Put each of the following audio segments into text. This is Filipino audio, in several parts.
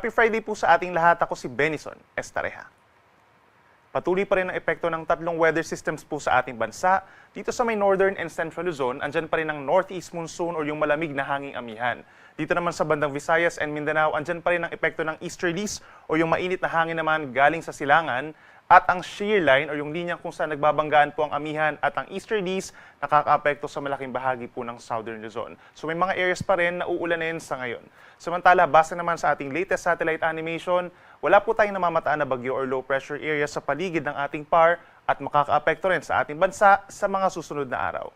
Happy Friday po sa ating lahat. Ako si Benison Estareja. Patuloy pa rin ang epekto ng tatlong weather systems po sa ating bansa. Dito sa may northern and central Luzon, andyan pa rin ang northeast monsoon o yung malamig na hanging amihan. Dito naman sa bandang Visayas and Mindanao, andyan pa rin ang epekto ng easterlies o yung mainit na hangin naman galing sa silangan. At ang shear line o yung linya kung saan nagbabanggaan po ang amihan at ang easterlies nakakaapekto sa malaking bahagi po ng southern Luzon. So may mga areas pa rin na uulanin sa ngayon. Samantala, base naman sa ating latest satellite animation, wala po tayong namamataan na bagyo or low pressure area sa paligid ng ating PAR at makakaapekto rin sa ating bansa sa mga susunod na araw.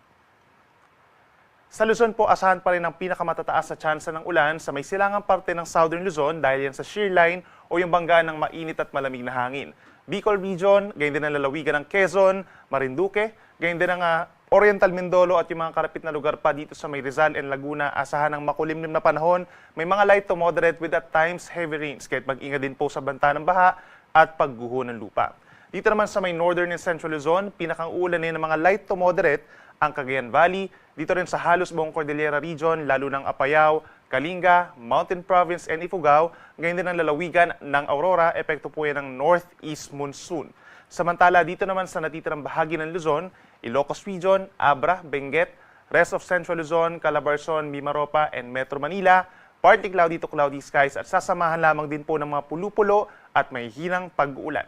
Sa Luzon po, asahan pa rin ang pinakamatataas na tsansa ng ulan sa may silangang parte ng southern Luzon dahil yan sa shear line o yung banggaan ng mainit at malamig na hangin. Bicol Region, gayon din ang lalawigan ng Quezon, Marinduque, gayon din ang Oriental Mindolo at yung mga karapit na lugar pa dito sa may Rizal and Laguna, asahan ng makulimlim na panahon, may mga light to moderate with at times heavy rains, kahit mag-ingat din po sa banta ng baha at pagguho ng lupa. Dito naman sa may Northern and Central Luzon, pinakang ulanin ng mga light to moderate ang Cagayan Valley, dito rin sa halos buong Cordillera Region, lalo ng Apayao, Kalinga, Mountain Province, and Ifugao, ngayon din ang lalawigan ng Aurora, epekto po yan ng northeast monsoon. Samantala, dito naman sa natitirang bahagi ng Luzon, Ilocos Region, Abra, Benguet, rest of Central Luzon, Calabarzon, Mimaropa, and Metro Manila, partly cloudy to cloudy skies at sasamahan lamang din po ng mga pulo-pulo at may hinang pag-uulan.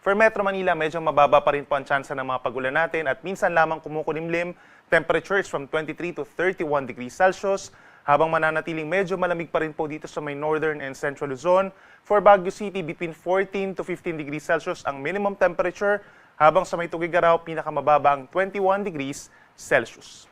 For Metro Manila, medyo mababa pa rin po ang tsansa ng mga pag-ulan natin at minsan lamang kumukulimlim, temperatures from 23 to 31 degrees Celsius, habang mananatiling medyo malamig pa rin po dito sa may Northern and Central Luzon. For Baguio City, between 14 to 15 degrees Celsius ang minimum temperature, habang sa may Tugigaraw, pinakamababa ang 21 degrees Celsius.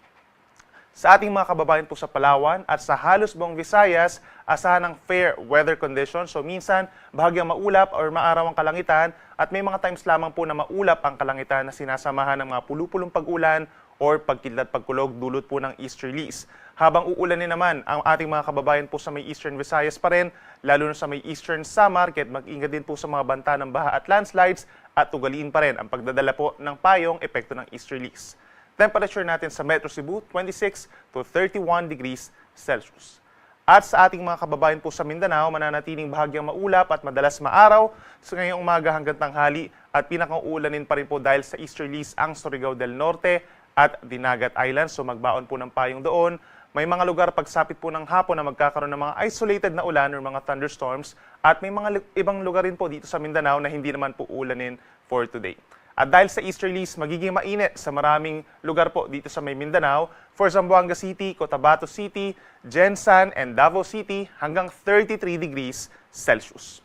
Sa ating mga kababayan po sa Palawan at sa halos buong Visayas, asahan ng fair weather conditions. So minsan, bahagyang maulap or maaraw ang kalangitan at may mga times lamang po na maulap ang kalangitan na sinasamahan ng mga pulupulong pag-ulan or pagkidlat pagkulog dulot po ng easterlies. Habang uulanin naman ang ating mga kababayan po sa may Eastern Visayas pa rin, lalo na sa may Eastern Samar, kahit mag-ingat din po sa mga banta ng baha at landslides at ugaliin pa rin ang pagdadala po ng payong epekto ng easterlies. Temperature natin sa Metro Cebu, 26 to 31 degrees Celsius. At sa ating mga kababayan po sa Mindanao, mananatiling bahagyang maulap at madalas maaraw sa ngayong umaga hanggang tanghali at pinakauulanin pa rin po dahil sa easterlies ang Surigao del Norte at Dinagat Island. So magbaon po ng payong doon. May mga lugar pagsapit po ng hapon na magkakaroon ng mga isolated na ulan or mga thunderstorms at may mga ibang lugar rin po dito sa Mindanao na hindi naman po ulanin for today. At dahil sa easterlies, magiging mainit sa maraming lugar po dito sa may Mindanao, for Zamboanga City, Cotabato City, Gensan, and Davao City hanggang 33 degrees Celsius.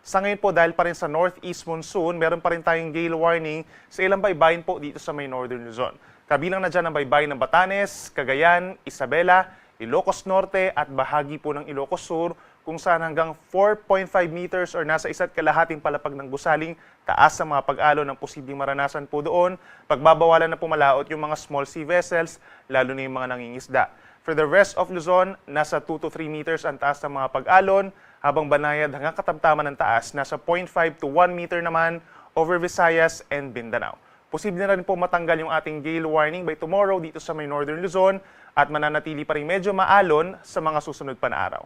Sa ngayon po, dahil pa rin sa northeast monsoon, meron pa rin tayong gale warning sa ilang baybayin po dito sa may northern Luzon. Kabilang na dyan ang baybayin ng Batanes, Cagayan, Isabela, Ilocos Norte at bahagi po ng Ilocos Sur kung saan hanggang 4.5 meters or nasa 1.5 palapag ng gusaling taas sa mga pag-alo ng posibleng maranasan po doon. Pagbabawalan na pumalaot yung mga small sea vessels, lalo na yung mga nangingisda. For the rest of Luzon, nasa 2 to 3 meters ang taas ng mga pag-alon, habang Banayad hanggang katamtaman ng taas, nasa 0.5 to 1 meter naman over Visayas and Mindanao. Posible na rin po matanggal yung ating gale warning by tomorrow dito sa may Northern Luzon at mananatili pa rin medyo maalon sa mga susunod pa na araw.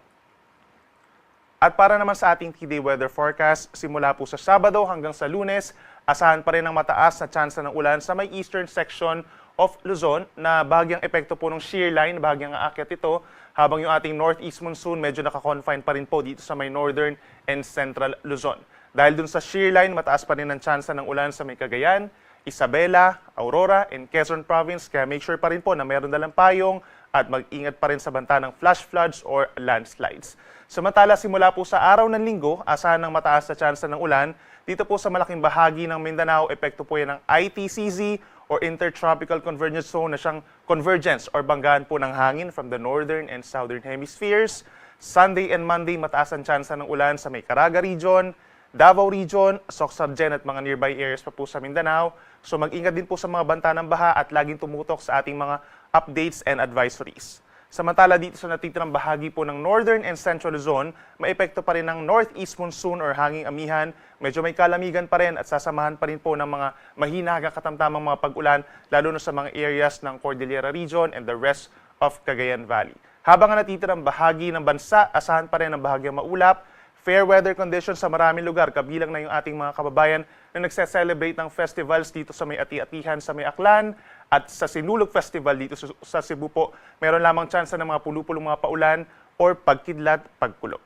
At para naman sa ating T-Day weather forecast, simula po sa Sabado hanggang sa Lunes, asahan pa rin ang mataas na tsansa ng ulan sa may eastern section of Luzon na bahagyang epekto po ng shear line, bahagyang aakyat ito, habang yung ating northeast monsoon medyo nakakonfine pa rin po dito sa may northern and central Luzon. Dahil dun sa shear line, mataas pa rin ang tsansa ng ulan sa may Cagayan, Isabela, Aurora, and Quezon Province, kaya make sure pa rin po na meron dalang payong at mag-ingat pa rin sa banta ng flash floods or landslides. Samantala, simula po sa araw ng Linggo, asahan ng mataas na tsansa ng ulan. Dito po sa malaking bahagi ng Mindanao, epekto po yan ng ITCZ or Intertropical Convergence Zone na siyang convergence or banggaan po ng hangin from the northern and southern hemispheres. Sunday and Monday, mataas ang tsansa ng ulan sa may Caraga Region, Davao Region, Soc-Sargen at mga nearby areas pa po sa Mindanao. So mag-ingat din po sa mga banta ng baha at laging tumutok sa ating mga updates and advisories. Samantala dito sa natitirang bahagi po ng Northern and Central Luzon, may epekto pa rin ng northeast monsoon or hanging amihan. Medyo may kalamigan pa rin at sasamahan pa rin po ng mga mahina hanggang katamtamang mga pag-ulan, lalo na sa mga areas ng Cordillera Region and the rest of Cagayan Valley. Habang ang natitirang bahagi ng bansa, asahan pa rin ang bahagyang maulap, fair weather conditions sa maraming lugar, kabilang na yung ating mga kababayan na nagse-celebrate ng festivals dito sa may Ati-Atihan sa may Aklan at sa Sinulog Festival dito sa Cebu po. Meron lamang tsansa ng mga pulupulong mga paulan or pagkidlat, pagkulog.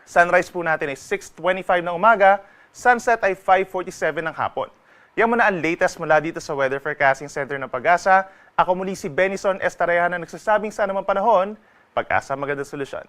Sunrise po natin ay 6:25 ng umaga, sunset ay 5:47 ng hapon. Yan muna ang latest mula dito sa Weather Forecasting Center ng Pag-asa. Ako muli si Benison Estareha na nagsasabing sa anumang panahon, Pag-asa magandang solusyon.